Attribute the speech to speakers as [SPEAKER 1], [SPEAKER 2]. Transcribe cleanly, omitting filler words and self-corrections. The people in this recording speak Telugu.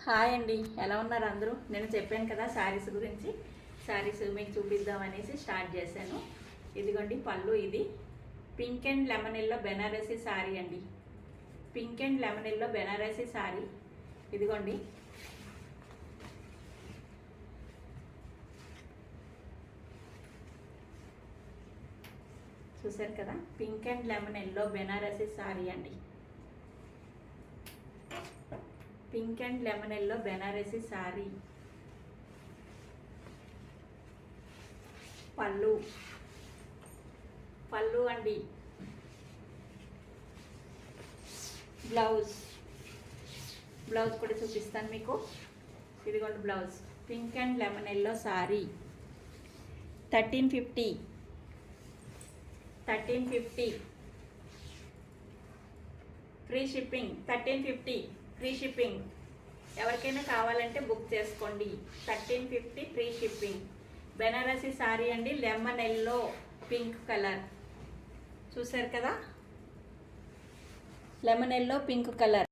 [SPEAKER 1] హాయ్ అండి, ఎలా ఉన్నారు అందరూ? నేను చెప్పాను కదా శారీస్ గురించి. శారీస్ మీకు చూపిద్దాం అనేసి స్టార్ట్ చేశాను. ఇదిగోండి పళ్ళు. ఇది pink and lemon yellow Banarasi sari అండి. Pink and lemon yellow Banarasi sari. ఇదిగోండి చూసారు కదా, pink and lemon yellow Banarasi sari అండి. Pink and lemon yellow Banarasi sari. పళ్ళు పళ్ళు అండి. బ్లౌజ్ బ్లౌజ్ కూడా చూపిస్తాను మీకు. ఇదిగోండి blouse. Pink and lemon yellow sari 1350. Free shipping. 1350 free shipping. ఎవరికైనా కావాలంటే బుక్ చేసుకోండి. 1350 ఫ్రీ షిప్పింగ్. బెనారసీ శారీ అండి. లెమన్ ఎల్లో పింక్ కలర్ చూసారు కదా, లెమన్ ఎల్లో పింక్ కలర్.